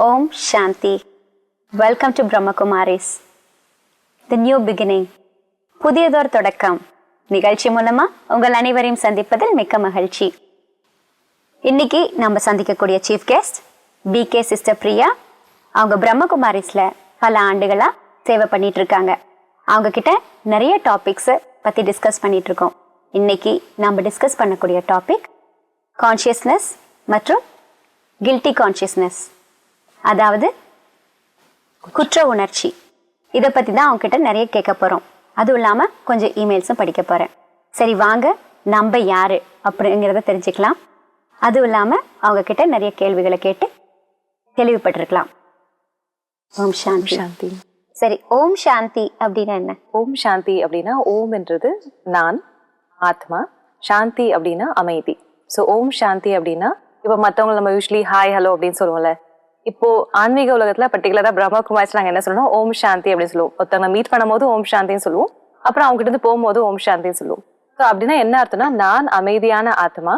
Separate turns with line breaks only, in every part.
Om Shanti. Welcome to Brahma Kumaris. The new beginning. புதியதோர் தொடக்கம் நிகழ்ச்சி மூலமா உங்கள் அனைவரையும் சந்திப்பதில் மிக்க மகிழ்ச்சி. இன்னைக்கு நம்ம சந்திக்கக்கூடிய chief guest BK sister Priya. அவங்க பிரம்ம குமாரிஸ்ல பல ஆண்டுகளா சேவை பண்ணிட்டு இருக்காங்க. அவங்க கிட்ட நிறைய டாபிக்ஸை பத்தி டிஸ்கஸ் பண்ணிட்டு இருக்கோம். இன்னைக்கு நம்ம டிஸ்கஸ் பண்ணக்கூடிய டாபிக் கான்ஷியஸ்னஸ் மற்றும் கில்ட்டி கான்ஷியஸ்னஸ், அதாவது குற்ற உணர்ச்சி. இதை பற்றி தான் அவங்க கிட்ட நிறைய கேட்க போகிறோம். அதுவும் இல்லாமல் கொஞ்சம் இமெயில்ஸும் படிக்க போகிறேன். சரி, வாங்க நம்ம யார் அப்படிங்கிறத தெரிஞ்சுக்கலாம். அதுவும் இல்லாமல் அவங்க கிட்ட நிறைய கேள்விகளை கேட்டு தெளிவுபட்டிருக்கலாம். ஓம் சாந்தி.
சாந்தி.
சரி, ஓம் சாந்தி அப்படின்னா என்ன?
ஓம் சாந்தி அப்படின்னா ஓம் என்றது நான், ஆத்மா. சாந்தி அப்படின்னா அமைதி. ஸோ ஓம் சாந்தி அப்படின்னா இப்போ மற்றவங்க நம்ம யூஸ்வலி ஹாய் ஹலோ அப்படின்னு சொல்லுவோம்ல. இப்போ ஆன்மீக உலகத்துல பர்டிகுலரா பிரம்ம குமாரிஸ் நாங்க என்ன சொல்லணும், ஓம் சாந்தி அப்படின்னு சொல்லுவோம். ஒருத்தவங்க மீட் பண்ணும்போது ஓம் சாந்தின்னு சொல்லுவோம், அப்புறம் அவங்க கிட்ட இருந்து போகும்போது ஓம் சாந்தின்னு சொல்லுவோம். ஸோ அப்படின்னா என்ன அர்த்தம்னா, நான் அமைதியான ஆத்மா,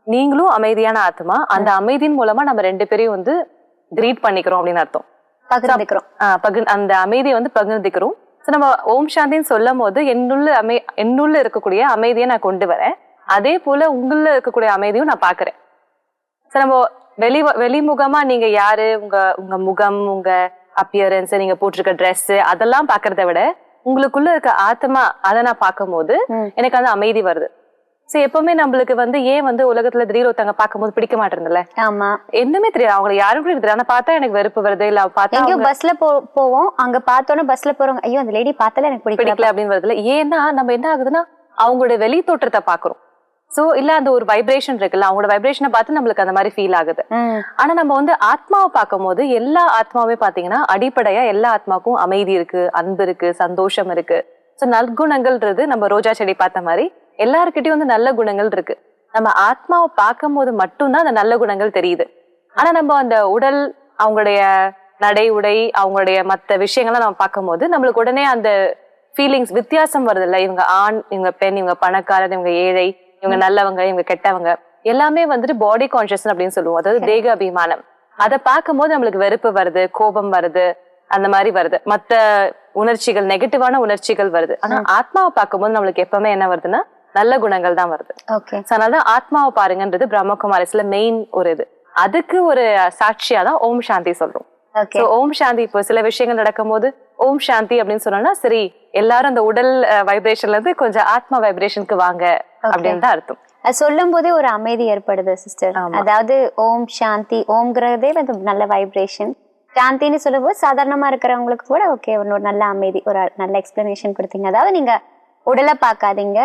நீங்களும் அமைதியான ஆத்மா. அந்த அமைதியின் மூலமா நம்ம ரெண்டு பேரையும் வந்து கிரீட் பண்ணிக்கிறோம் அப்படின்னு அர்த்தம்.
பகிர்ந்துக்கிறோம்.
அந்த அமைதியை வந்து பகிர்ந்துக்கிறோம். ஸோ நம்ம ஓம் சாந்தின்னு சொல்லும் போது என்னுள்ள இருக்கக்கூடிய அமைதியை நான் கொண்டு வரேன். அதே போல உள்ள இருக்கக்கூடிய அமைதியும் நான் பாக்குறேன். ஸோ நம்ம வெளிமுகமா நீங்க யாரு, உங்க முகம், உங்க அப்பியரன்ஸ், நீங்க போட்டிருக்க ட்ரெஸ், அதெல்லாம் பாக்குறத விட உங்களுக்குள்ள இருக்க ஆத்மா, அதை நான் பார்க்கும் போது எனக்கு அந்த அமைதி வருது. சோ எப்பவுமே நம்மளுக்கு வந்து ஏன் வந்து உலகத்துல திடீர் ஒருத்தவங்க பார்க்கும் போது பிடிக்க மாட்டேங்குதுல்ல?
ஆமா,
என்னமே தெரியாது, அவங்களை யாரும் கூட தெரியாது. ஆனா பார்த்தா எனக்கு வெறுப்பு வருது. இல்ல பார்த்தா
எங்கேயோ பஸ்ல போவோம், அங்க பார்த்தோன்னா பஸ்ல போறோம், ஐயோ அந்த லேடி பார்த்தால எனக்கு
பிடிக்கல அப்படின்னு வருதுல. ஏன்னா நம்ம என்ன ஆகுதுன்னா அவங்களோட வெளி தோற்றத்தை பாக்குறோம். சோ இல்ல அந்த ஒரு வைப்ரேஷன் இருக்குல்ல, அவங்களோட வைப்ரேஷனை பார்த்து நம்மளுக்கு அந்த மாதிரி ஃபீல் ஆகுது. ஆனா நம்ம வந்து ஆத்மாவை பார்க்கும் போது எல்லா ஆத்மாவே பாத்தீங்கன்னா அடிப்படையா எல்லா ஆத்மாவுக்கும் அமைதி இருக்கு, அன்பு இருக்கு, சந்தோஷம் இருக்கு. சோ நற்குணங்கள்ன்றது நம்ம ரோஜா செடி பார்த்த மாதிரி எல்லாருக்கிட்டையும் வந்து நல்ல குணங்கள் இருக்கு. நம்ம ஆத்மாவை பார்க்கும் போது மட்டும்தான் அந்த நல்ல குணங்கள் தெரியுது. ஆனா நம்ம அந்த உடல், அவங்களுடைய நடை உடை, அவங்களுடைய மற்ற விஷயங்கள்லாம் நம்ம பார்க்கும் போது நம்மளுக்கு உடனே அந்த ஃபீலிங்ஸ் வித்தியாசம் வருது இல்ல. இவங்க ஆண், இவங்க பெண், இவங்க பணக்காரர், இவங்க ஏழை, இவங்க நல்லவங்க, இவங்க கெட்டவங்க, எல்லாமே வந்துட்டு பாடி கான்சியஸ் அப்படின்னு சொல்லுவோம். அதாவது தேக அபிமானம். அதை பார்க்கும்போது நம்மளுக்கு வெறுப்பு வருது, கோபம் வருது, அந்த மாதிரி வருது, மத்த உணர்ச்சிகள், நெகட்டிவான உணர்ச்சிகள் வருது. ஆனா ஆத்மாவை பார்க்கும்போது நம்மளுக்கு எப்பவுமே என்ன வருதுன்னா நல்ல குணங்கள் தான் வருது. அதனாலதான் ஆத்மாவை பாருங்கன்றது பிரம்ம குமாரிஸ்ல மெயின் ஒரு இது. அதுக்கு ஒரு சாட்சியா தான் ஓம் சாந்தி சொல்றோம். ஓம் சாந்தி, இப்போ சில விஷயங்கள் நடக்கும் போது ஓம் சாந்தி அப்படின்னு சொன்னோம்னா சரி, எல்லாரும் அந்த உடல் வைப்ரேஷன்ல இருந்து கொஞ்சம் ஆத்மா வைப்ரேஷனுக்கு வாங்க அப்படின்னு தான் அர்த்தம்.
அது சொல்லும் போதே ஒரு அமைதி ஏற்படுது சிஸ்டர். அதாவது ஓம் சாந்தி, ஓம்ங்கிறதே வந்து நல்ல வைப்ரேஷன். சாந்தின்னு சொல்லும் போது சாதாரணமா இருக்கிறவங்களுக்கு கூட ஓகே, ஒரு நல்ல அமைதி, ஒரு நல்ல எக்ஸ்பிளனேஷன் கொடுத்தீங்க. அதாவது நீங்க உடலை பார்க்காதீங்க,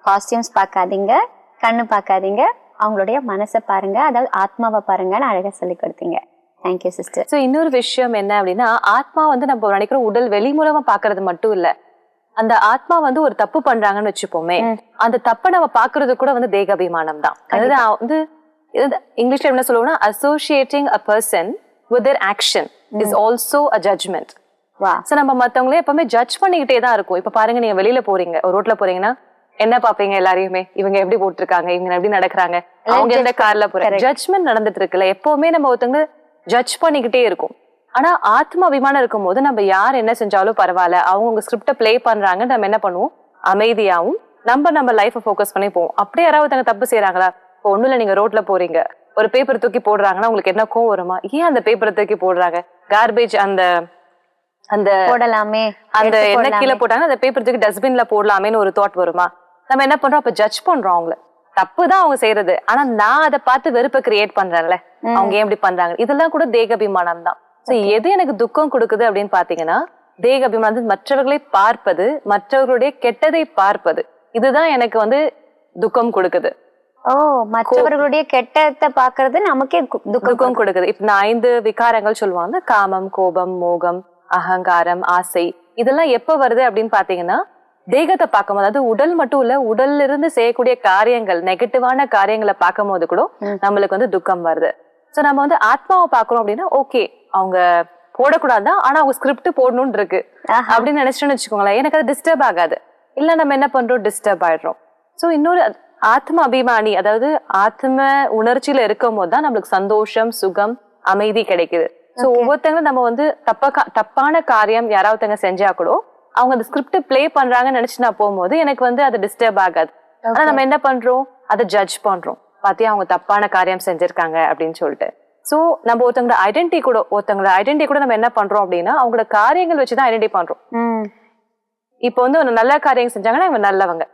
காஸ்டியூம்ஸ் பார்க்காதீங்க, கண்ணு பார்க்காதீங்க, அவங்களுடைய மனசை பாருங்க, அதாவது ஆத்மாவை பாருங்கன்னு அழகா சொல்லி கொடுத்தீங்க. Thank you sister.
ஸோ இன்னொரு விஷயம் என்ன அப்படின்னா, ஆத்மா வந்து நம்ம நினைக்கிறோம் உடல் வெளி மூலமா பாக்குறது மட்டும் இல்ல. அந்த ஆத்மா வந்து ஒரு தப்பு பண்றாங்கன்னு வச்சுப்போமே, அந்த தப்பை நம்ம பாக்குறது கூட வந்து தேக அபிமானம் தான். அதாவது வந்து இங்கிலீஷ்ல என்ன சொல்லுவோம்னா, associating a person with their action is also a judgement. So நம்ம மத்தவங்களே எப்பவுமே ஜட்ஜ் பண்ணிக்கிட்டே தான் இருக்கும். இப்ப பாருங்க, நீங்க வெளியில போறீங்க, ஒரு ரோட்ல போறீங்கன்னா என்ன பாப்பீங்க? எல்லாரையுமே இவங்க எப்படி போட்டிருக்காங்க, இவங்க எப்படி நடக்கிறாங்க, அவங்க எந்த கார்ல போறாங்க, ஜட்ஜ்மெண்ட் நடந்துட்டு இருக்குல்ல. எப்பவுமே நம்ம ஒருத்தவங்க ஜட்ஜ் பண்ணிக்கிட்டே இருக்கும். ஆனா ஆத்மா அபிமானம் இருக்கும் போது நம்ம யார் என்ன செஞ்சாலும் பரவாயில்ல, அவங்க ஸ்கிரிப்ட பிளே பண்றாங்க, நம்ம என்ன பண்ணுவோம், அமைதியாவும் நம்ம லைஃபை ஃபோக்கஸ் பண்ணி போவோம். அப்படியே யாராவது தப்பு செய்யறாங்களா? இப்போ ஒண்ணும் இல்ல, நீங்க ரோட்ல போறீங்க, ஒரு பேப்பர் தூக்கி போடுறாங்கன்னா உங்களுக்கு என்ன கோவம் வருமா? ஏன் அந்த பேப்பரை தூக்கி போடுறாங்க, கார்பேஜ் அந்த
போடலாமே,
அந்த என்ன கீழே போட்டாங்கன்னா அந்த பேப்பர் தூக்கி டஸ்ட்பின்ல போடலாமேன்னு ஒரு தாட் வருமா? நம்ம என்ன பண்றோம், அப்ப ஜட்ஜ் பண்றோம் அவங்கள. தப்புதான் அவங்க செய்யறது, ஆனா நான் அதை பார்த்து வெறுப்பை கிரியேட் பண்றேன்ல, அவங்க ஏன் இப்படி பண்றாங்க. இதெல்லாம் கூட தேக அபிமானம் தான். எது எனக்கு துக்கம் கொடுக்குது அப்படின்னு பாத்தீங்கன்னா, தேக அபிமானம், மற்றவர்களை பார்ப்பது, மற்றவர்களுடைய கெட்டதை பார்ப்பது, இதுதான் எனக்கு வந்து துக்கம் கொடுக்குது.
ஓ, மற்றவர்களுடைய கெட்டதை பாக்குறது நமக்கே துக்கம்
கொடுக்குது. இப்ப நான் 5 விகாரங்கள் சொல்லுவாங்க, காமம், கோபம், மோகம், அகங்காரம், ஆசை. இதெல்லாம் எப்ப வருது அப்படின்னு பாத்தீங்கன்னா, தேகத்தை பார்க்கும் போது, அதாவது உடல் மட்டும் இல்ல, உடல்ல இருந்து செய்யக்கூடிய காரியங்கள், நெகட்டிவான காரியங்களை பார்க்கும் போது கூட நம்மளுக்கு வந்து துக்கம் வருது. சோ நம்ம வந்து ஆத்மாவை பாக்குறோம் அப்படின்னா ஓகே, அவங்க போடக்கூடாதுதான், ஆனா அவங்க ஸ்கிரிப்ட் போடணும்னு இருக்கு அப்படின்னு நினைச்சிட்டோம்னு வச்சுக்கோங்களேன், எனக்கு அது டிஸ்டர்ப் ஆகாது. இல்ல நம்ம என்ன பண்றோம், டிஸ்டர்ப் ஆயிடுறோம். சோ இன்னொரு ஆத்ம அபிமானி, அதாவது ஆத்ம உணர்ச்சியில இருக்கும் போதுதான் நம்மளுக்கு சந்தோஷம், சுகம், அமைதி கிடைக்குது. சோ ஒவ்வொருத்தங்களும் நம்ம வந்து தப்பான காரியம் யாராவதுங்க செஞ்சா கூட அவங்க அந்த ஸ்கிரிப்ட் பிளே பண்றாங்கன்னு நினைச்சு நான் போகும்போது எனக்கு வந்து அது டிஸ்டர்ப் ஆகாது. ஆனா நம்ம என்ன பண்றோம், அதை ஜட்ஜ் பண்றோம், பாத்தியா அவங்க தப்பான காரியம் செஞ்சிருக்காங்க அப்படின்னு சொல்லிட்டு. சோ நம்ம ஒருத்தங்களோட ஐடென்டிட்டி கூட நம்ம என்ன பண்றோம் அப்படின்னா அவங்களோட காரியங்கள் வச்சுதான் ஐடென்டிட்டி பண்றோம். இப்போ வந்து ஒரு நல்ல காரியம் செஞ்சாங்கன்னா இவங்க நல்லவங்க,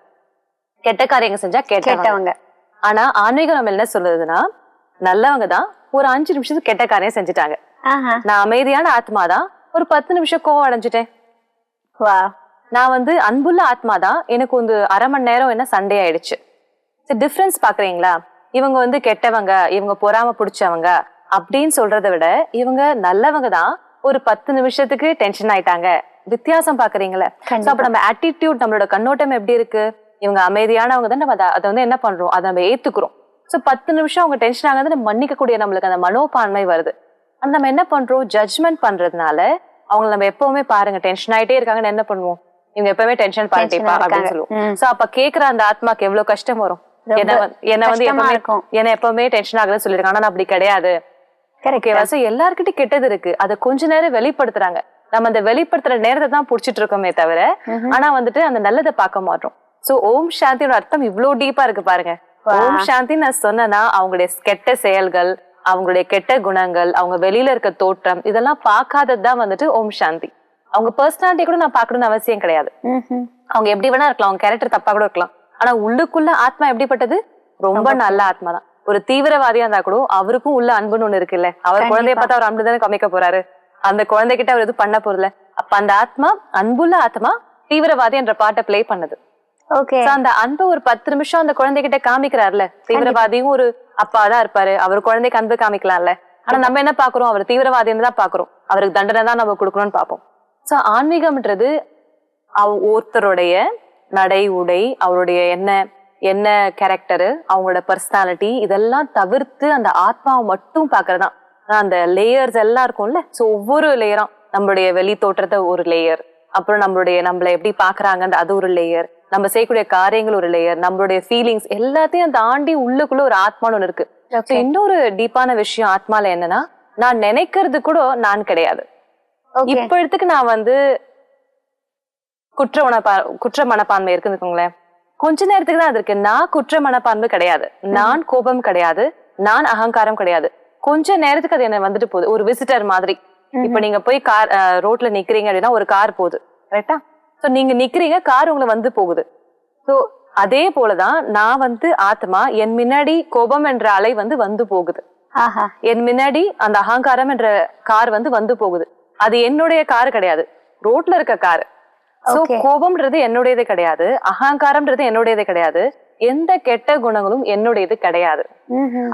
கெட்ட காரியங்கள் செஞ்சா கெட்டவங்க. ஆனா ஆன்மீகம் நம்ம என்ன சொல்லுதுன்னா நல்லவங்க தான் ஒரு 5 நிமிஷத்துக்கு கெட்ட காரியம் செஞ்சுட்டாங்க, நான் அமைதியான ஆத்மாதான் ஒரு 10 நிமிஷம் கோவம் அடைஞ்சிட்டேன், நான் வந்து அன்புள்ள ஆத்மாதான் எனக்கு வந்து அரை மணி நேரம் என்ன சண்டே ஆயிடுச்சு. டிஃபரன்ஸ் பாக்குறீங்களா? இவங்க வந்து கெட்டவங்க, இவங்க பொறாம பிடிச்சவங்க அப்படின்னு சொல்றதை விட இவங்க நல்லவங்க தான் ஒரு 10 நிமிஷத்துக்கு டென்ஷன் ஆயிட்டாங்க. வித்தியாசம் பாக்குறீங்களா? அப்ப நம்ம ஆட்டிடியூட், நம்மளோட கண்ணோட்டம் எப்படி இருக்கு? இவங்க அமைதியானவங்க தான், நம்ம அதை வந்து என்ன பண்றோம், அதை நம்ம ஏத்துக்கிறோம். சோ 10 நிமிஷம் அவங்க டென்ஷன் ஆகாது, நம்ம மன்னிக்க கூடிய நம்மளுக்கு அந்த மனோபான்மை வருது. ஆனா நம்ம என்ன பண்றோம், ஜட்ஜ்மெண்ட் பண்றதுனால அவங்க நம்ம எப்பவுமே பாருங்க டென்ஷன் ஆயிட்டே இருக்காங்கன்னு என்ன பண்ணுவோம், இவங்க எப்பவுமே டென்ஷன் பண்ணிட்டேப்பா அப்படின்னு சொல்லுவோம். சோ அப்ப கேக்குற அந்த ஆத்மாக்கு எவ்வளவு கஷ்டம் வரும். என்ன வந்து எப்பவுமே டென்ஷன் ஆகுதுன்னு சொல்லிருக்காங்க, ஆனா அப்படி கிடையாது. எல்லாருக்கிட்டையும் கெட்டது இருக்கு, அதை கொஞ்ச நேரம் வெளிப்படுத்துறாங்க. நம்ம அந்த வெளிப்படுத்துற நேரத்தை தான் புடிச்சிட்டு இருக்கோமே தவிர ஆனா வந்துட்டு அந்த நல்லதை பார்க்க மாட்டோம். சோ ஓம் சாந்தியோட அர்த்தம் இவ்வளவு டீப்பா இருக்கு பாருங்க. ஓம் சாந்தி நான் சொன்னா அவங்களுடைய கெட்ட செயல்கள், அவங்களுடைய கெட்ட குணங்கள், அவங்க வெளியில இருக்க தோற்றம் இதெல்லாம் பார்க்காததுதான் வந்துட்டு ஓம் சாந்தி. அவங்க பர்சனாலிட்டி கூட நான் பாக்கணும்னு அவசியம் கிடையாது. அவங்க எப்படி வேணா இருக்கலாம், அவங்க கேரக்டர் தப்பா கூட இருக்கலாம், ஆனா உள்ளுக்குள்ள ஆத்மா எப்படிப்பட்டது, ரொம்ப நல்ல ஆத்மா தான். ஒரு தீவிரவாதியா இருந்தா கூட அவருக்கும் உள்ள அன்புன்னு ஒண்ணு இருக்குல்ல, அவர் குழந்தைய பார்த்தா அவர் அன்பு தானே காமிக்க போறாரு, அந்த குழந்தைகிட்ட அவர் எதுவும் பண்ண போறல. அப்ப அந்த ஆத்மா, அன்புள்ள ஆத்மா தீவிரவாதி என்ற பாட்டை பிளே பண்ணுது. அந்த அன்பு ஒரு 10 நிமிஷம் அந்த குழந்தைகிட்ட காமிக்கிறாருல, தீவிரவாதியும் ஒரு அப்பாதான் இருப்பாரு, அவர் குழந்தைக்கு அன்பு காமிக்கலாம்ல. ஆனா நம்ம என்ன பாக்குறோம், அவர் தீவிரவாதின்னு தான் பாக்குறோம், அவருக்கு தண்டனை தான் நம்ம கொடுக்கணும்னு பாப்போம். சோ ஆன்மீகம்ன்றது ஒருத்தருடைய நடை உடை, அவருடைய என்ன கேரக்டரு, அவங்களோட பர்சனாலிட்டி இதெல்லாம் தவிர்த்து அந்த ஆத்மாவை மட்டும் பாக்குறதுதான். அந்த லேயர்ஸ் எல்லாம் இருக்கும்ல, சோ ஒவ்வொரு லேயரும் நம்மளுடைய வெளி தோற்றத்தை ஒரு லேயர், அப்புறம் நம்மள எப்படி பாக்குறாங்க அது ஒரு லேயர், நம்ம செய்யக்கூடிய காரியங்கள் ஒரு லேயர், நம்மளுடைய ஃபீலிங்ஸ் எல்லாத்தையும் தாண்டி உள்ளுக்குள்ள ஒரு ஆத்மான்னு ஒண்ணு இருக்கு. இன்னொரு டீப்பான விஷயம் ஆத்மால என்னன்னா, நான் நினைக்கிறது கூட நான் கிடையாது. இப்ப நான் வந்து குற்ற மனப்பான்மை இருக்குன்னு கொஞ்ச நேரத்துக்கு தான் அது இருக்கு. நான் குற்ற மனப்பான்மை கிடையாது, நான் கோபம் கிடையாது, நான் அகங்காரம் கிடையாது. கொஞ்ச நேரத்துக்கு அது என்ன வந்துட்டு போகுது, ஒரு விசிட்டர் மாதிரி. இப்ப நீங்க போய் கார் ரோட்ல நிக்கிறீங்க அப்படின்னா ஒரு கார் போகுது, கரெக்டா? சோ நீங்க நிக்கிறீங்க, கார் உங்களை வந்து போகுது. சோ அதே போலதான் நான் வந்து ஆத்மா, என் முன்னாடி கோபம் என்ற அலை வந்து போகுது, என் முன்னாடி அந்த அகங்காரம் என்ற கார் வந்து போகுது. அது என்னுடைய கார் கிடையாது, ரோட்ல இருக்க காரு. சோ கோபம்ன்றது என்னுடையது கிடையாது, அகங்காரம்ன்றது என்னுடையது கிடையாது, எந்த கெட்ட குணங்களும் என்னுடையது கிடையாது.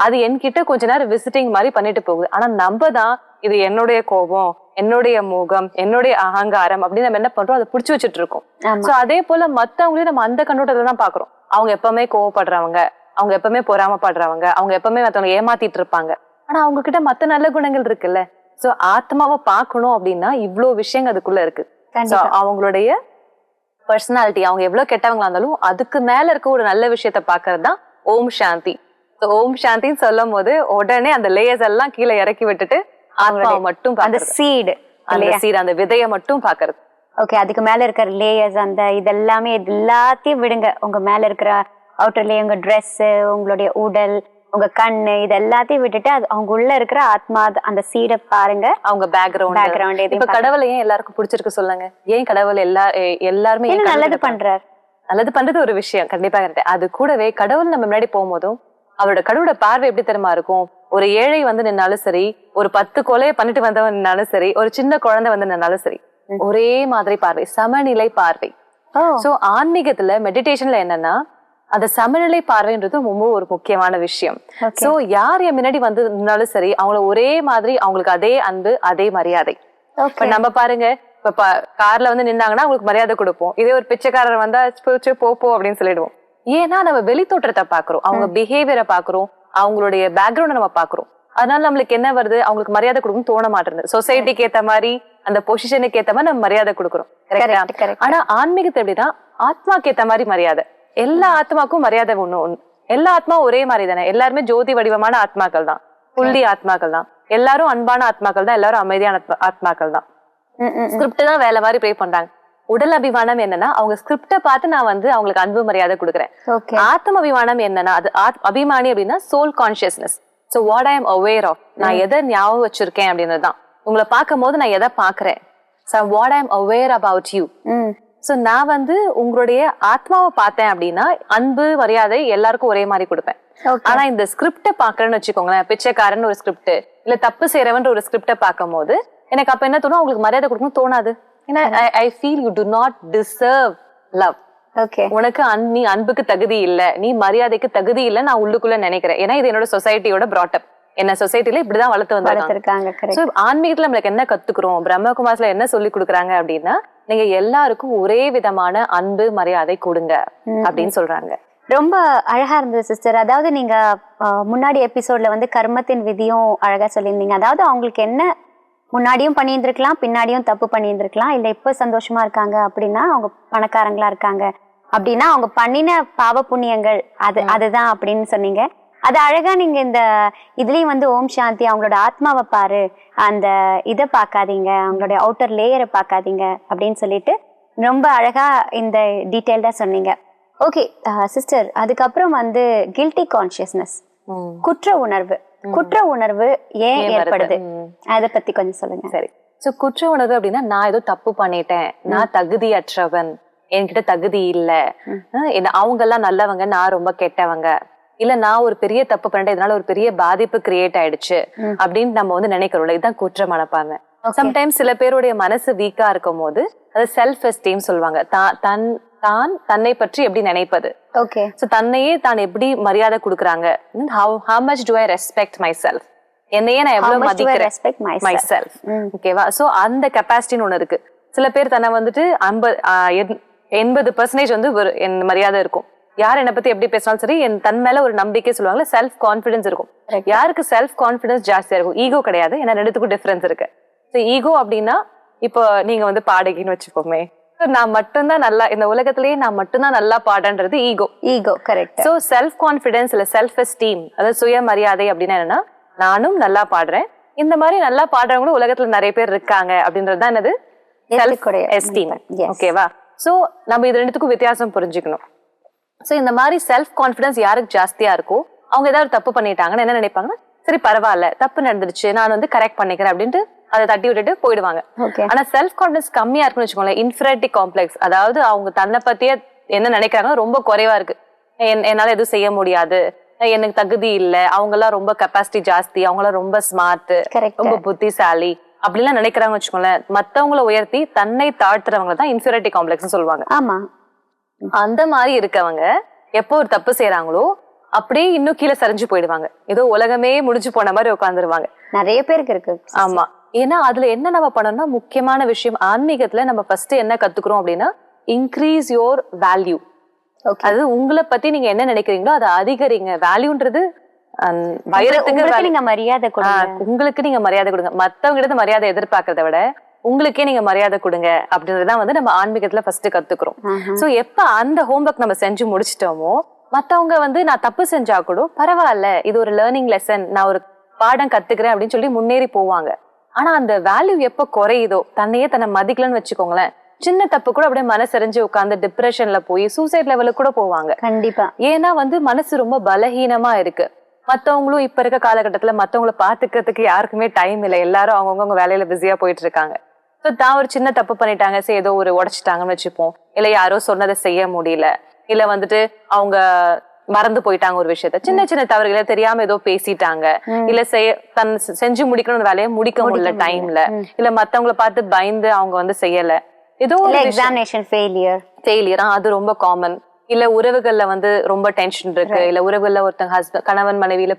அது என்கிட்ட கொஞ்ச நேரம் விசிட்டிங் மாதிரி பண்ணிட்டு போகுது. ஆனா நம்ம தான் இது என்னுடைய கோபம், என்னுடைய முகம், என்னுடைய அகங்காரம் அப்படின்னு நம்ம என்ன பண்றோம், அதை புடிச்சு வச்சுட்டு இருக்கோம். சோ அதே போல மத்தவங்களையும் நம்ம அந்த கண்ணோட்டத்தை தான் பாக்குறோம். அவங்க எப்பவுமே கோவப்படுறவங்க, அவங்க எப்பவுமே பொறாமப்படுறவங்க, அவங்க எப்பவுமே மத்தவங்க ஏமாத்திட்டு இருப்பாங்க. ஆனா அவங்க கிட்ட மத்த நல்ல குணங்கள் இருக்குல்ல. சோ ஆத்மாவை பாக்கணும் அப்படின்னா இவ்வளவு விஷயங்கள் அதுக்குள்ள இருக்கு. அவங்களுடைய பர்சனாலிட்டி, அவங்க எவ்வளவு கெட்டவங்களா இருந்தாலும் அதுக்கு மேல இருக்க ஒரு நல்ல விஷயத்த பாக்குறதுதான் ஓம் சாந்தி. ஓம் சாந்தின்னு சொல்லும் போது உடனே அந்த லேயர்ஸ் எல்லாம் கீழே இறக்கி விட்டுட்டு ஆத்மாவை மட்டும் அந்த சீட் அந்த விதைய மட்டும் பாக்குறது.
ஓகே, அதுக்கு மேல இருக்கிற லேயர்ஸ் அந்த இதெல்லாமே எல்லாத்தையும் விடுங்க. உங்க மேல இருக்கிற அவுட்டர் லேயர், உங்க ட்ரெஸ், உங்களுடைய உடல், உங்க கண்ணு, இது எல்லாத்தையும் விட்டுட்டு அது அவங்க உள்ள இருக்கிற ஆத்மா, அந்த சீடை பாருங்க.
அவங்க பேக்ரவுண்ட். இப்ப கடவுளை ஏன் எல்லாருக்கும் பிடிச்சிருக்கு சொல்லுங்க? ஏன் கடவுள் எல்லாருமே
நல்லது பண்றாரு?
நல்லது பண்றது ஒரு விஷயம், கண்டிப்பா கரெக்ட். அது கூடவே கடவுள் நம்ம முன்னாடி போகும்போதும் கடவுளோட பார்வை எப்படி தெரியுமா இருக்கும்? ஒரு ஏழை வந்து நின்னாலும் சரி, ஒரு 10 கொலையை பண்ணிட்டு வந்தவன் நின்னாலும் சரி, ஒரு சின்ன குழந்தை வந்து நின்னாலும் சரி, ஒரே மாதிரி பார்வை, சமநிலை பார்வை. சோ ஆன்மீகத்துல மெடிடேஷன்ல என்னன்னா அந்த சமநிலை பார்வைன்றது ரொம்ப ஒரு முக்கியமான விஷயம். சோ யார் என் முன்னாடி வந்து நின்னாலும் சரி, அவங்கள ஒரே மாதிரி, அவங்களுக்கு அதே அன்பு, அதே மரியாதை. இப்ப நம்ம பாருங்க, இப்ப கார்ல வந்து நின்னாங்கன்னா அவங்களுக்கு மரியாதை கொடுப்போம். இதே ஒரு பிச்சைக்காரர் வந்தா போ அப்படின்னு சொல்லிடுவோம். ஏன்னா நம்ம வெளி தோற்றத்தை பாக்குறோம், அவங்க பிஹேவியரை பாக்குறோம், அவங்களுடைய பேக்ரவுண்ட நம்ம பாக்குறோம். அதனால நம்மளுக்கு என்ன வருது, அவங்களுக்கு மரியாதை கொடுக்கணும் தோண மாட்டேங்குது. சொசைட்டிக்கு ஏத்த மாதிரி, அந்த பொசிஷனுக்கு ஏத்த மாதிரி நம்ம மரியாதை கொடுக்குறோம். ஆனா ஆன்மீகத்தை எப்படின்னா ஆத்மாக்கு ஏத்த மாதிரி மரியாதை. எல்லா ஆத்மாக்கும் மரியாதை ஒண்ணு. எல்லா ஆத்மாவும் ஒரே மாதிரி தானே, எல்லாருமே ஜோதி வடிவமான ஆத்மாக்கள் தான், புள்ளி ஆத்மாக்கள் தான். எல்லாரும் அன்பான ஆத்மாக்கள் தான், எல்லாரும் அமைதியான ஆத்மாக்கள் தான். ஸ்கிரிப்ட் தான் வேலை மாதிரி ப்ரே பண்றாங்க. உடல் அபிமானம் என்னன்னா அவங்க ஸ்கிரிப்ட பார்த்து நான் வந்து அவங்களுக்கு அன்பு மரியாதை கொடுக்குறேன். ஆத்ம அபிமானம் என்னன்னா அது அபிமானி அப்படின்னா soul consciousness. So what I am aware of, நான் எதை ஞாபகம் வச்சிருக்கேன் அப்படின்றதுதான். உங்களை பார்க்கும் போது நான் எதை பாக்குறேன், so what I am aware about you. So நான் வந்து உங்களுடைய ஆத்மாவை பார்த்தேன் அப்படின்னா அன்பு மரியாதை எல்லாருக்கும் ஒரே மாதிரி கொடுப்பேன். ஆனா இந்த ஸ்கிரிப்ட பாக்குறேன்னு வச்சுக்கோங்களேன், பிச்சைக்காரன் ஒரு ஸ்கிரிப்ட் இல்ல தப்பு செய்யறவன்ற ஒரு ஸ்கிரிப்ட பார்க்கும் போது எனக்கு அப்ப என்ன தோணும், அவங்களுக்கு மரியாதை கொடுக்கணும் தோணாது. ஏன்னா I feel you do not deserve love. உனக்கு நீ அன்புக்கு தகுதி இல்ல, நீ மரியாதைக்கு தகுதி இல்ல நான் உள்ளுக்குள்ள நினைக்கிறேன். ஏன்னா இது என்னோட சொசைட்டியோட பிராட்டப், என்ன சொசைட்டில இப்படிதான் வளர்த்து வந்திருக்காங்க. ஆன்மீகத்துல நம்மளுக்கு என்ன கத்துக்கிறோம், பிரம்மகுமார்ஸ்ல என்ன சொல்லி கொடுக்குறாங்க அப்படின்னா நீங்க எல்லாருக்கும் ஒரே விதமான அன்பு மரியாதை கொடுங்க அப்படின்னு சொல்றாங்க.
ரொம்ப அழகா இருந்தது சிஸ்டர். அதாவது நீங்க முன்னாடி எபிசோட்ல வந்து கர்மத்தின் விதியும் அழகா சொல்லியிருந்தீங்க. அதாவது அவங்களுக்கு என்ன முன்னாடியும் பண்ணியிருந்திருக்கலாம், பின்னாடியும் தப்பு பண்ணியிருந்திருக்கலாம், இல்ல இப்ப சந்தோஷமா இருக்காங்க அப்படின்னா அவங்க பணக்காரங்களா இருக்காங்க அப்படின்னா அவங்க பண்ணின பாவ புண்ணியங்கள் அதுதான் அப்படின்னு சொன்னீங்க. அது அழகா நீங்க இந்த இதுலயும் வந்து ஓம் சாந்தி அவங்களோட ஆத்மாவை பாரு, அந்த இதை பார்க்காதீங்க, அவங்களுடைய அவுட்டர் லேயரை பார்க்காதீங்க அப்படின்னு சொல்லிட்டு ரொம்ப அழகா இந்த டீட்டெயில்டா சொன்னீங்க. ஓகே சிஸ்டர், அதுக்கப்புறம் வந்து கில்ட்டி கான்சியஸ்னஸ், குற்ற உணர்வு ஏன் ஏற்படுது அத பத்தி கொஞ்சம் சொல்லுங்க.
சரி, சோ குற்ற உணர்வு அப்படின்னா நான் ஏதோ தப்பு பண்ணிட்டேன், நான் தகுதியற்றவன், என்கிட்ட தகுதி இல்ல, அவங்க எல்லாம் நல்லவங்க நான் ரொம்ப கெட்டவங்க, இல்ல நான் ஒரு பெரிய தப்பு பண்ணிட்டேன் இதனால ஒரு பெரிய பாதிப்பு கிரியேட் ஆயிடுச்சு அப்படின்னு நம்ம வந்து நினைக்கிறோம்ல, இதுதான் குற்ற மனப்பான்மை. சம்டைம்ஸ் சில பேருடைய மனசு வீக்கா இருக்கும் போது அது செல்ஃப் எஸ்டீம் சொல்லுவாங்க. தன்னை பற்றி எப்படி நினைப்பது, தன்னையே தான் எப்படி மரியாதை கொடுக்குறாங்க, how much do I respect myself, என்னையே நான் எவ்வளவு மதிக்கிறேன் myself. ஓகேவா? சோ அந்த கெப்பாசிட்டின்னு ஒண்ணு இருக்கு. சில பேர் தன்னை வந்துட்டு 80% வந்து என் மரியாதை இருக்கும், யார் என்னை பத்தி எப்படி பேசினாலும் சரி என் தன் மேல ஒரு நம்பிக்கை சொல்லுவாங்கல்ல, செல்ஃப் கான்பிடன்ஸ் இருக்கும். யாருக்கு செல்ஃப் கான்பிடன்ஸ் ஜாஸ்தியா இருக்கும், ஈகோ கிடையாது, ஏன்னா ரெண்டுத்துக்கும் டிஃபரன்ஸ் இருக்கு. ஈகோ அப்படின்னா இப்போ நீங்க வந்து பாடகின்னு வச்சுக்கோமே, நான் மட்டும்தான் நல்லா இந்த உலகத்திலேயே நான் மட்டும்தான் நல்லா பாடுறது ego correct. So self confidence இல்ல செல்ஃப் எஸ்டீம், அதாவது சுயமரியாதை அப்படின்னா என்னன்னா நானும் நல்லா பாடுறேன், இந்த மாதிரி நல்லா பாடுறவங்களும் உலகத்துல நிறைய பேர் இருக்காங்க அப்படின்றதுதான் என்னது செல்ஃப் எஸ்டீம். ஓகேவா? சோ நம்ம இது ரெண்டுத்துக்கும் வித்தியாசம் புரிஞ்சுக்கணும். சோ இந்த மாதிரி செல்ஃப் கான்பிடன்ஸ் யாருக்கு ஜாஸ்தியா இருக்கோ அவங்க ஏதாவது தப்பு பண்ணிட்டாங்கன்னு என்ன நினைப்பாங்கன்னா, சரி பரவாயில்ல தப்பு நடந்துருச்சு நான் வந்து கரெக்ட் பண்ணிக்கிறேன் அப்படின்ட்டு அதை தட்டி விட்டுட்டு போயிடுவாங்க. ஆனா செல்ஃப் கான்பிடன்ஸ் கம்மியா இருக்குன்னு வச்சுக்கோங்களேன், இன்ஃபீரியாரிட்டி காம்ப்ளெக்ஸ், அதாவது அவங்க தன்னை பத்தியே என்ன நினைக்கிறாங்கன்னா ரொம்ப குறைவா இருக்கு, என்னால எதுவும் செய்ய முடியாது, எனக்கு தகுதி இல்ல, அவங்க எல்லாம் ரொம்ப கெப்பாசிட்டி ஜாஸ்தி, அவங்க எல்லாம் ரொம்ப ஸ்மார்ட், ரொம்ப புத்திசாலி அப்படிலாம் நினைக்கிறாங்க வச்சுக்கோங்களேன். மத்தவங்களை உயர்த்தி தன்னை தாழ்த்துறவங்க தான் இன்ஃபீரியாரிட்டி காம்ப்ளெக்ஸ் சொல்லுவாங்க.
ஆமா,
அந்த மாதிரி இருக்கவங்க எப்போ ஒரு தப்பு செய்யறாங்களோ அப்படியே இன்னும் கீழே சரிஞ்சு போயிடுவாங்க, ஏதோ உலகமே முடிஞ்சு போன மாதிரி உட்காந்துருவாங்க.
நிறைய பேருக்கு இருக்கு.
ஆமா, ஏன்னா அதுல என்ன நம்ம பண்ணணும்னா முக்கியமான விஷயம் ஆன்மீகத்துல நம்ம ஃபர்ஸ்ட் என்ன கத்துக்கிறோம் அப்படின்னா இன்க்ரீஸ் யோர் வேல்யூ. அது உங்களை பத்தி நீங்க என்ன நினைக்கிறீங்களோ அதை அதிகரிங்க. வேல்யூன்றது
வைரத்துக்கு நீங்க மரியாதை கொடுங்க,
உங்களுக்கு நீங்க மரியாதை கொடுங்க. மத்தவங்க கிட்ட மரியாதை எதிர்பார்க்கறத விட உங்களுக்கே நீங்க மரியாதை கொடுங்க அப்படின்றதுதான் வந்து நம்ம ஆன்மீகத்துல ஃபர்ஸ்ட் கத்துக்கிறோம். சோ எப்ப அந்த ஹோம்ஒர்க் நம்ம செஞ்சு முடிச்சிட்டோமோ மத்தவங்க வந்து நான் தப்பு செஞ்சா கூட பரவாயில்ல, இது ஒரு லேர்னிங் லெசன், நான் ஒரு பாடம் கத்துக்கிறேன் அப்படின்னு சொல்லி முன்னேறி போவாங்க. ஆனா அந்த வேல்யூ எப்ப குறையுதோ, தன்னை மதிக்கலன்னு வச்சுக்கோங்களேன், சின்ன தப்பு கூட அப்படியே மனசெறிஞ்சு உட்கார்ந்து டிப்ரெஷன்ல போய் சூசைட் லெவலுக்கு கூட போவாங்க.
கண்டிப்பா.
ஏன்னா வந்து மனசு ரொம்ப பலகீனமா இருக்கு. மத்தவங்களும் இப்ப இருக்க காலகட்டத்துல மத்தவங்களை பாத்துக்கிறதுக்கு யாருக்குமே டைம் இல்லை, எல்லாரும் அவங்கவுங்க வேலையில பிஸியா போயிட்டு இருக்காங்க. தான் ஒரு சின்ன தப்பு பண்ணிட்டாங்க, சரி ஏதோ ஒரு உடைச்சிட்டாங்கன்னு வச்சுப்போம், இல்ல யாரோ சொன்னதை செய்ய முடியல, இல்ல வந்துட்டு அவங்க மறந்து போயிட்டாங்க ஒரு விஷயத்த, சின்ன சின்ன தவறுகளை தெரியாம ஏதோ பேசிட்டாங்க, இல்ல செஞ்சு முடிக்கணும் வேலையை முடிக்க முடியல டைம்ல, இல்ல மத்தவங்களை பார்த்து பயந்து அவங்க வந்து செய்யல, ஏதோ
எக்ஸாமினேஷன் ஃபெயிலியர், அது ரொம்ப காமன்.
இல்ல உறவுகள்ல வந்து ரொம்ப டென்ஷன் இருக்கு, இல்ல உறவுகள்ல ஒருத்தங்க கணவன் மனைவியில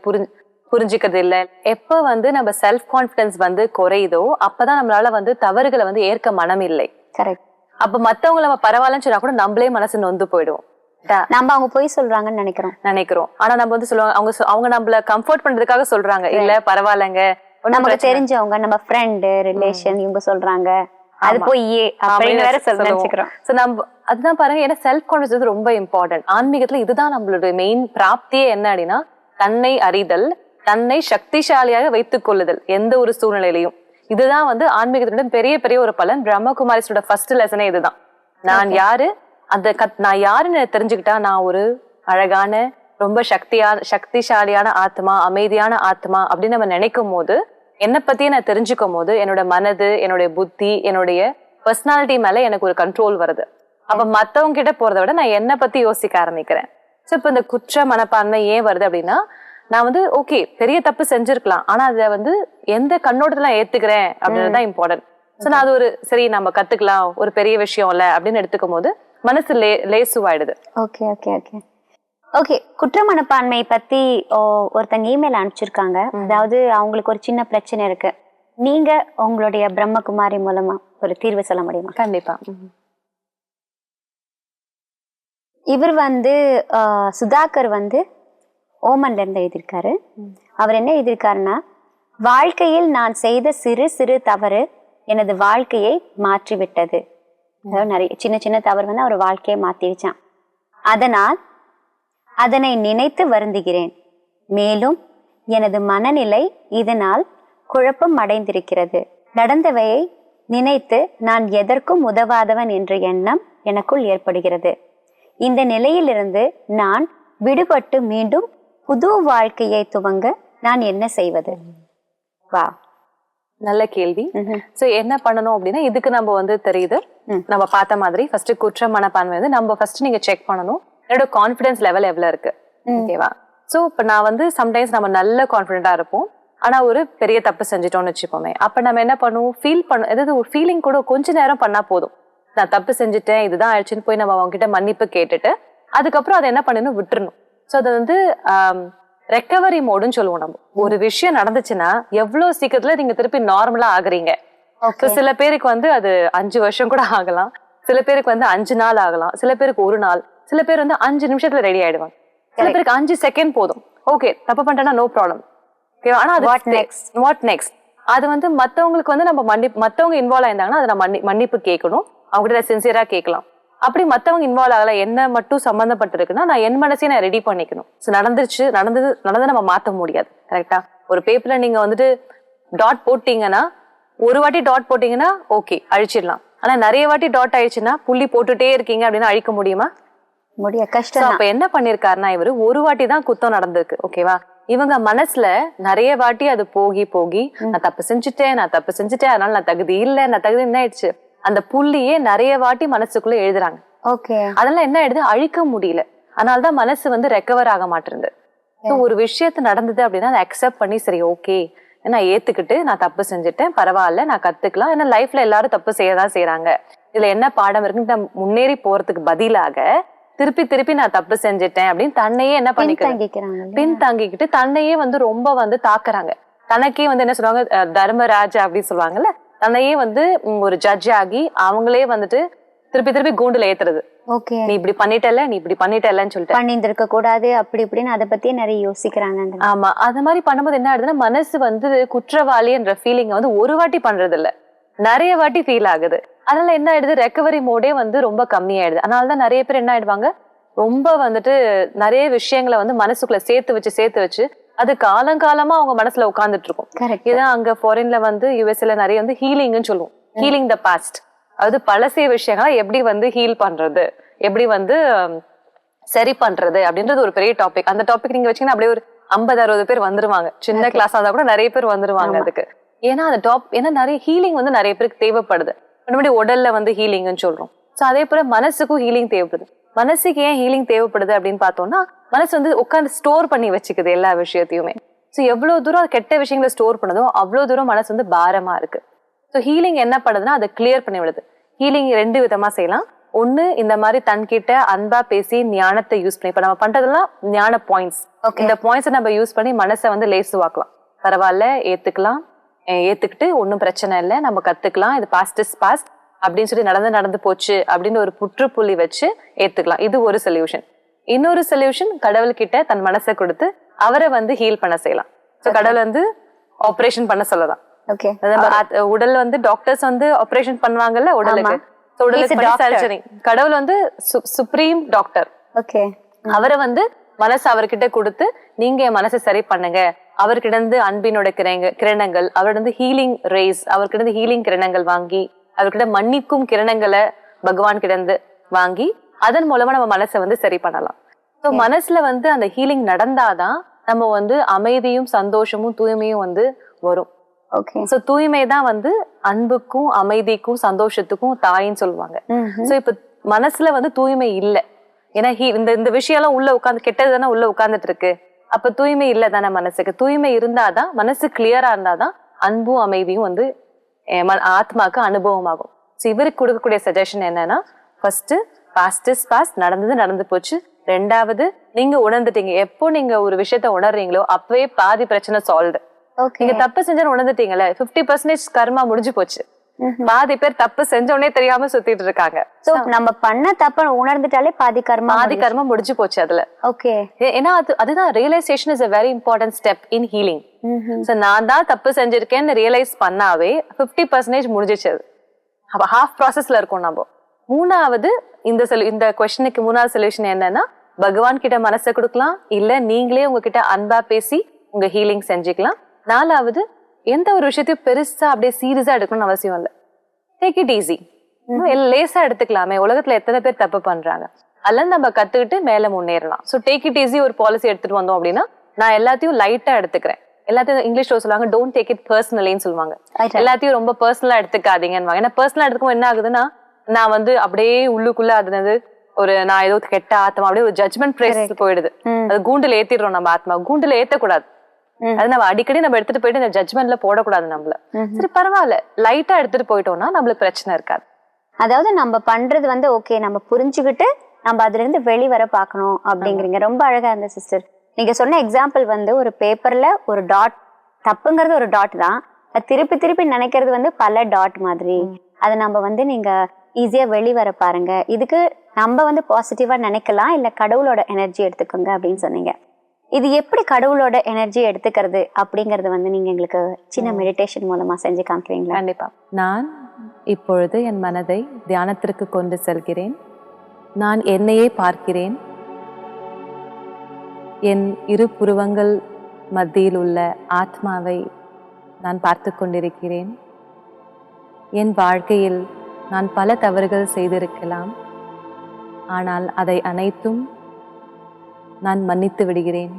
புரிஞ்சுக்கிறது இல்ல. எப்ப வந்து நம்ம செல்ஃப் கான்பிடன்ஸ் வந்து குறையுதோ அப்பதான் நம்மளால வந்து தவறுகளை வந்து ஏற்க மனம் இல்லை.
கரெக்ட்.
அப்ப மத்தவங்க நம்ம பரவாயில்லன்னு சொன்னா கூட நம்மளே மனசு நொந்து போயிடுவோம்.
நம்ம அவங்க போய் சொல்றாங்கன்னு நினைக்கிறோம்.
ஆனா நம்ம வந்து சொல்லுவாங்க, அவங்க நம்மள கம்ஃபர்ட் பண்றதுக்காக சொல்றாங்க, இல்ல பரவாயில்லங்க
நமக்கு தெரிஞ்சவங்க நம்ம ஃப்ரெண்டு ரிலேஷன் இவங்க சொல்றாங்க, அது போய் அப்படின்னு வேற நினைச்சுக்கிறோம்.
சோ நம்ம அதுதான் பாருங்க, ஏன்னா செல்ஃப் கான்பிடன்ஸ் வந்து ரொம்ப இம்பார்ட்டன்ட். ஆன்மீகத்துல இதுதான் நம்மளோட மெயின் பிராப்தியே என்ன அப்படின்னா தன்னை அறிதல், தன்னை சக்திசாலியாக வைத்துக் கொள்ளுதல் எந்த ஒரு சூழ்நிலையிலையும். இதுதான் வந்து ஆன்மீகத்தினுடைய பெரிய பெரிய ஒரு பலன். பிரம்மகுமாரிஸோட ஃபர்ஸ்ட் லெசனே இதுதான். நான் யாரு, நான் யாருன்னு தெரிஞ்சுக்கிட்டா நான் ஒரு அழகான ரொம்ப சக்திசாலியான ஆத்மா, அமைதியான ஆத்மா அப்படின்னு நம்ம நினைக்கும் போது, என்னை பத்தியே நான் தெரிஞ்சுக்கும் போது என்னோட மனது, என்னுடைய புத்தி, என்னுடைய பர்சனாலிட்டி மேல எனக்கு ஒரு கண்ட்ரோல் வருது. அப்ப மத்தவங்க கிட்ட போறதை விட நான் என்னை பத்தி யோசிக்க ஆரம்பிக்கிறேன். சோ இப்ப இந்த குற்ற மனப்பான்மை ஏன் வருது அப்படின்னா, நான் வந்து ஓகே பெரிய தப்பு செஞ்சிருக்கலாம், ஆனா அதை வந்து எந்த கண்ணோட்டத்துல நான் ஏத்துக்கிறேன் அப்படின்றதுதான் இம்பார்ட்டன்ட். சோ நான் அது ஒரு சரி நம்ம கத்துக்கலாம், ஒரு பெரிய விஷயம் இல்ல அப்படின்னு எடுத்துக்கும் போது மனசு லேசுவாயிடுது.
Okay okay okay okay. குற்ற மனப்பான்மை பத்தி ஒருத்தங்க இமெயில் அனுப்பிச்சிருக்காங்க. அதாவது அவங்களுக்கு ஒரு சின்ன பிரச்சனை இருக்கு. நீங்க உங்களுடைய பிரம்மகுமாரி மூலமா ஒரு தீர்வு சொல்ல முடியுமா?
கண்டிப்பா.
இவர் வந்து சுதாகர் வந்து ஓமன்ல இருந்து எழுதியிருக்காரு. அவர் என்ன எழுதியிருக்காருன்னா, வாழ்க்கையில் நான் செய்த சிறு சிறு தவறு எனது வாழ்க்கையை மாற்றி விட்டது. அதாவது நிறைய சின்ன சின்ன தவறு வந்து அவர் வாழ்க்கையை மாத்திருச்சான். அதனால் அதனை நினைத்து வருந்துகிறேன். மேலும் எனது மனநிலை இதனால் குழப்பம் அடைந்திருக்கிறது. நடந்தவையை நினைத்து நான் எதற்கும் உதவாதவன் என்ற எண்ணம் எனக்குள் ஏற்படுகிறது. இந்த நிலையிலிருந்து நான் விடுபட்டு மீண்டும் புது வாழ்க்கையை துவங்க நான் என்ன செய்வது? வா,
நல்ல கேள்வி. சோ என்ன பண்ணணும் அப்படின்னா, இதுக்கு நம்ம வந்து தெரியுது, நம்ம பார்த்த மாதிரி ஃபர்ஸ்ட் குற்ற மனப்பான்மை வந்து நம்ம ஃபர்ஸ்ட் நீங்க செக் பண்ணணும், என்னோட கான்ஃபிடன்ஸ் லெவல் எவ்வளவு இருக்கு. ஓகேவா? சோ இப்ப நான் வந்து சம்டைம்ஸ் நம்ம நல்ல கான்ஃபிடென்ட்டா இருப்போம், ஆனா ஒரு பெரிய தப்பு செஞ்சிட்டோம்னு வச்சுப்போமே, அப்ப நம்ம என்ன பண்ணுவோம், அதாவது ஒரு ஃபீலிங் கூட கொஞ்ச நேரம் பண்ணா போதும். நான் தப்பு செஞ்சுட்டேன், இதுதான் ஆயிடுச்சுன்னு போய் நம்ம அவங்க கிட்ட மன்னிப்பு கேட்டுட்டு அதுக்கப்புறம் அதை என்ன பண்ணணும், விட்டுறணும். சோ அது வந்து ரெக்கவரி மோடுன்னு சொல்லுவோம். நம்ம ஒரு விஷயம் நடந்துச்சுன்னா எவ்வளவு சீக்கிரத்துல நீங்க திருப்பி நார்மலா ஆகுறீங்க. சில பேருக்கு வந்து அது 5 வருஷம் கூட ஆகலாம், சில பேருக்கு வந்து 5 நாள் ஆகலாம், சில பேருக்கு 1 நாள், சில பேர் வந்து 5 நிமிஷத்துல ரெடி ஆயிடுவாங்க, சில பேருக்கு 5 செகண்ட் போதும். ஓகே தப்பு பண்ணிட்டேன்னா நோ ப்ராப்ளம். ஆனா அது வாட் நெக்ஸ்ட் அது வந்து மத்தவங்களுக்கு வந்து நம்ம மத்தவங்க இன்வால்வ் ஆயிருந்தாங்கன்னா அதை நம்ம மன்னிப்பு கேட்கணும், அவங்க கிட்ட சின்சியரா கேட்கலாம். அப்படி மத்தவங்க இன்வால்வ் ஆகல, என்ன மட்டும் சம்பந்தப்பட்டிருக்குன்னா நான் என் மனசையும் நான் ரெடி பண்ணிக்கணும். நடந்தது நம்ம மாத்த முடியாது. கரெக்டா? ஒரு பேப்பர்ல நீங்க வந்துட்டு டாட் போட்டீங்கன்னா, ஒரு வாட்டி டாட் போட்டீங்கன்னா ஓகே அழிச்சிடலாம், ஆனா நிறைய வாட்டி டாட் ஆயிடுச்சுன்னா புள்ளி போட்டுட்டே இருக்கீங்க அப்படின்னா அழிக்க முடியுமா?
முடியாது, கஷ்டம்.
அப்ப என்ன பண்ணிருக்காருன்னா, இவரு ஒரு வாட்டி தான் குத்தம் நடந்திருக்கு. ஓகேவா? இவங்க மனசுல நிறைய வாட்டி அது போகி நான் தப்பு செஞ்சுட்டேன் அதனால நான் தகுதி இல்ல, நான் தகுதி என்ன ஆயிடுச்சு, அந்த புள்ளியே நிறைய வாட்டி மனசுக்குள்ள எழுதுறாங்க.
ஓகே,
அதெல்லாம் என்ன ஆயிடுது, அழிக்க முடியல. அதனாலதான் மனசு வந்து ரெக்கவர் ஆக மாட்டேங்குது. ஒரு விஷயத்து நடந்தது அப்படின்னா அதை அக்செப்ட் பண்ணி சரி ஓகே நான் ஏத்துக்கிட்டு நான் தப்பு செஞ்சுட்டேன், பரவாயில்ல நான் கத்துக்கலாம், ஏன்னா லைஃப்ல எல்லாரும் தப்பு செய்யதான் செய்யறாங்க, இதுல என்ன பாடம் இருக்குன்னு முன்னேறி போறதுக்கு பதிலாக திருப்பி நான் தப்பு செஞ்சுட்டேன் அப்படின்னு தன்னையே என்ன பண்ணிக்கிறாங்க, பின்தாங்கிக்கிட்டு தன்னையே வந்து ரொம்ப வந்து தாக்குறாங்க. தனக்கே வந்து என்ன சொல்லுவாங்க, தர்மராஜா அப்படின்னு சொல்லுவாங்கல்ல, தன்னையே வந்து ஒரு ஜட்ஜ் ஆகி அவங்களே வந்துட்டு திருப்பி கூண்டுல ஏத்துறது.
ஓகே,
நீ இப்படி பண்ணிட்டல்லன்னு சொல்லிட்டு
பண்ணிருக்க கூடாது அப்படி இப்படின்னு அதை பத்தியே நிறைய யோசிக்கிறாங்க.
ஆமா, அது மாதிரி பண்ணும்போது என்ன ஆகுதுன்னா, மனசு வந்து குற்றவாளி என்ற ஃபீலிங் வந்து ஒரு வாட்டி பண்றது இல்ல, நிறைய வாட்டி ஃபீல் ஆகுது. அதனால என்ன ஆயிடுது, ரெக்கவரி மோடே வந்து ரொம்ப கம்மியாயிடுது. அதனாலதான் நிறைய பேர் என்ன ஆயிடுவாங்க, ரொம்ப வந்துட்டு நிறைய விஷயங்களை வந்து மனசுக்குள்ள சேர்த்து வச்சு அது காலங்காலமா அவங்க மனசுல உட்கார்ந்துட்டு இருக்கும். இதான் அங்க ஃபாரின்ல வந்து யுஎஸ்ல நிறைய வந்து ஹீலிங்னு சொல்லுவோம், ஹீலிங் த பாஸ்ட். அது பழசிய விஷயங்களை எப்படி வந்து ஹீல் பண்றது, எப்படி வந்து சரி பண்றது அப்படின்றது ஒரு பெரிய டாபிக். அந்த டாபிக் நீங்க வச்சீங்கன்னா அப்படியே ஒரு 50-60 பேர் வந்துருவாங்க, சின்ன கிளாஸ் ஆனா கூட நிறைய பேர் வந்துருவாங்க அதுக்கு. ஏன்னா அந்த நிறைய ஹீலிங் வந்து நிறைய பேருக்கு தேவைப்படுது. முன்னாடி உடல்ல வந்து ஹீலிங்னு சொல்றோம். சோ அதே போல மனசுக்கும் ஹீலிங் தேவைப்படுது. மனசுக்கு ஏன் ஹீலிங் தேவைப்படுது அப்படின்னு பார்த்தோம்னா, மனசு வந்து உட்காந்து ஸ்டோர் பண்ணி வச்சுக்குது எல்லா விஷயத்தையுமே. சோ எவ்வளவு தூரம் கெட்ட விஷயங்களை ஸ்டோர் பண்ணதோ அவ்வளவு தூரம் மனசு வந்து பாரமா இருக்கு. சோ ஹீலிங் என்ன பண்ணுதுன்னா அதை கிளியர் பண்ணி விடுது. ஹீலிங் 2 விதமா செய்யலாம். ஒண்ணு, இந்த மாதிரி தன்கிட்ட அன்பா பேசி ஞானத்தை யூஸ் பண்ணி, இப்ப நம்ம பண்றதெல்லாம் ஞான பாயிண்ட்ஸ், இந்த பாயிண்ட்ஸை நம்ம யூஸ் பண்ணி மனசை வந்து லேசுவாக்கலாம். பரவாயில்ல, ஏத்துக்கிட்டு ஒன்னும் பிரச்சனை இல்லை, நம்ம கத்துக்கலாம், இது பாஸ்ட் இஸ் பாஸ்ட் அப்படின்னு சொல்லி நடந்து போச்சு அப்படின்னு ஒரு புற்றுப்புள்ளி வச்சு ஏத்துக்கலாம். இது ஒரு சொல்யூஷன். இன்னொரு சொல்யூஷன், கடவுள்கிட்ட தன் மனசை கொடுத்து அவரை வந்து ஹீல் பண்ண செய்யலாம். சோ கடவுள் வந்து ஆபரேஷன் பண்ண சொல்லலாம். உடல் வந்து டாக்டர்ஸ் வந்து ஆபரேஷன் பண்ணுவாங்கல்ல உடலுக்கு, சர்ஜரி. கடவுள் வந்து சுப்ரீம் டாக்டர். அவரை வந்து மனசு அவர்கிட்ட கொடுத்து நீங்க என் மனசை சரி பண்ணுங்க அவர்கிட்ட அன்பினோட கிரணங்கள், அவர்கிட்ட ஹீலிங் ரேஸ், அவர்கிட்ட ஹீலிங் கிரணங்கள் வாங்கி, அவர்கிட்ட மன்னிக்கும் கிரணங்களை பகவான் கிட்ட வாங்கி அதன் மூலமா நம்ம மனசை சரி பண்ணலாம். ஸோ மனசுல அந்த ஹீலிங் நடந்தாதான் நம்ம அமைதியும் சந்தோஷமும் தூய்மையும் வரும்.
ஓகே.
சோ தூய்மை தான் அன்புக்கும் அமைதிக்கும் சந்தோஷத்துக்கும் தாயின்னு சொல்லுவாங்க. சோ இப்ப மனசுல தூய்மை இல்ல, ஏன்னா இந்த விஷயம் எல்லாம் உள்ள உட்கார்ந்து கெட்டது தானே உள்ள உட்கார்ந்துட்டு இருக்கு. அப்ப தூய்மை இல்ல தானே மனசுக்கு. தூய்மை இருந்தாதான், மனசு கிளியரா இருந்தாதான் அன்பும் அமைதியும் ஆத்மாக்கு அனுபவமாகும். சோ இவருக்கு கொடுக்கக்கூடிய சஜஷன் என்னன்னா, ஃபர்ஸ்ட் பாஸ்ட் இஸ் பாஸ்ட், நடந்து போச்சு. ரெண்டாவது, நீங்க உணர்ந்துட்டீங்க. எப்போ நீங்க ஒரு விஷயத்த உணர்றீங்களோ அப்பவே பாதி பிரச்சனை சால்வ். நீங்க தப்பு செஞ்சு உணர்ந்துட்டீங்கல்ல, 50% கர்மா முடிஞ்சு போச்சு. பாதி பேர் தப்பு செஞ்சோடனே தெரியாம சுத்திட்டு இருக்காங்க.
சோ நம்ம பண்ண தப்ப உணர்ந்துட்டாலே பாதி கர்மம்
முடிஞ்சு போச்சு அதுல.
ஓகே.
ஏன்னா அதுதான் realisation is a very important step in healing. So நான் தான் தப்பு செஞ்சிருக்கேன்னு ரியலைஸ் பண்ணாவே 50% முடிஞ்சிச்சு. அப்ப ஹாஃப் ப்ராசஸ்ல இருக்கும் நம்ம. மூணாவது, இந்த கொஸ்டினுக்கு மூணாவது சொல்யூஷன் என்னன்னா, பகவான் கிட்ட மனசை கொடுக்கலாம், இல்ல நீங்களே உங்ககிட்ட அன்பா பேசி உங்க ஹீலிங் செஞ்சுக்கலாம். நாலாவது, எந்த ஒரு விஷயத்தையும் பெருசா அப்படியே சீரியஸா எடுக்கணும்னு அவசியம் இல்லை. டேக் இட் ஈஸி, லேசா எடுத்துக்கலாமே. உலகத்துல எத்தனை பேர் தப்பு பண்றாங்க, அதெல்லாம் நம்ம கத்துக்கிட்டு மேல முன்னேறலாம். ஸோ டேக் இட் ஈஸி ஒரு பாலிசி எடுத்துட்டு வந்தோம் அப்படின்னா, நான் எல்லாத்தையும் லைட்டா எடுத்துக்கிறேன். எல்லாத்தையும் இங்கிலீஷ்ல சொல்லுவாங்க, டோன்ட் டேக் இட் பர்சனலின்னு சொல்லுவாங்க. எல்லாத்தையும் ரொம்ப பர்சனலா எடுத்துக்காதீங்கன்னு. ஏன்னா பர்சனலா எடுத்துக்கும் என்ன ஆகுதுன்னா, நான் அப்படியே உள்ளுக்குள்ள நான் ஏதோ கெட்ட ஆத்மா அப்படியே ஒரு ஜட்மெண்ட் பிளேஸ் போயிடுது. அது கூண்டுல ஏத்திடுறோம் நம்ம ஆத்மா. கூண்டுல ஏத்தக்கூடாது. அது நம்ம அடிக்கடி நம்ம எடுத்துட்டு போயிட்டு இந்த ஜட்மெண்ட்ல போடக்கூடாது நம்மள. சரி பரவாயில்ல, லைட்டா எடுத்துட்டு போயிட்டோம்னா நம்மளுக்கு பிரச்சனை இருக்காது.
அதாவது நம்ம பண்றது ஓகே, நம்ம புரிஞ்சுக்கிட்டு நம்ம அதுல இருந்து வெளிவர பாக்கணும் அப்படிங்கிறீங்க. ரொம்ப அழகா இருந்த சிஸ்டர். நீங்க சொன்ன எக்ஸாம்பிள் ஒரு பேப்பர்ல ஒரு டாட், தப்புங்கிறது ஒரு டாட் தான், திருப்பி திருப்பி நினைக்கிறது பல டாட் மாதிரி. அதை நம்ம நீங்க ஈஸியா வெளிவர பாருங்க. இதுக்கு நம்ம பாசிட்டிவா நினைக்கலாம், இல்ல கடவுளோட எனர்ஜி எடுத்துக்கோங்க அப்படின்னு சொன்னீங்க. இது எப்படி கடவுளோட எனர்ஜி எடுத்துக்கிறது அப்படிங்கறது நீங்க எங்களுக்கு சின்ன மெடிடேஷன் மூலமா செஞ்சு காமிக்கிறீங்களா?
கண்டிப்பா. நான் இப்பொழுது என் மனதை தியானத்திற்கு கொண்டு செல்கிறேன். நான் என்னையே பார்க்கிறேன். என் இரு புருவங்கள் மத்தியில் உள்ள ஆத்மாவை நான் பார்த்து கொண்டிருக்கிறேன். என் வாழ்க்கையில் நான் பல தவறுகள் செய்திருக்கலாம், ஆனால் அதை அனைத்தும் நான் மன்னித்து விடுகிறேன்.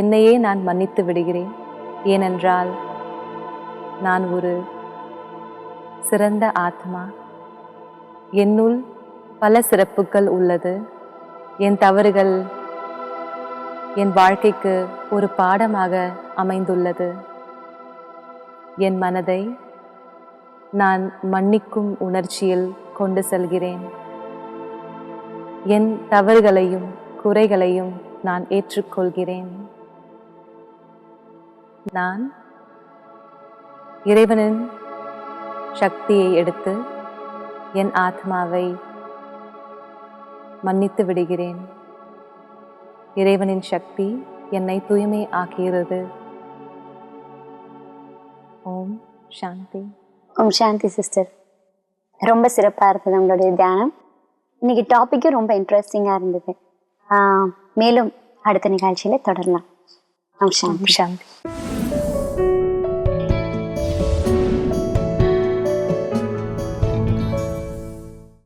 என்னையே நான் மன்னித்து விடுகிறேன். ஏனென்றால் நான் ஒரு சிறந்த ஆத்மா. என்னுள் பல சிறப்புகள் உள்ளது. என் தவறுகள் என் வாழ்க்கைக்கு ஒரு பாடமாக அமைந்துள்ளது. என் மனதை நான் மன்னிக்கும் உணர்ச்சியில் கொண்டு செல்கிறேன். என் தவறுகளையும் குறைகளையும் நான் ஏற்றுக்கொள்கிறேன். நான் இறைவனின் சக்தியை எடுத்து என் ஆத்மாவை மன்னித்து விடுகிறேன். இறைவனின் சக்தி என்னை தூய்மை ஆக்குகிறது. ஓம் சாந்தி.
ஓம் சாந்தி சிஸ்டர். ரொம்ப சிறப்பா இருந்தது உங்களுடைய தியானம். இன்னைக்கு டாபிக்கும் ரொம்ப இன்ட்ரெஸ்டிங்கா இருந்தது. மேலும் அடுத்த நிகழ்ச்சியில தொடரலாம். ஓம் சாந்தி.
சாந்தி.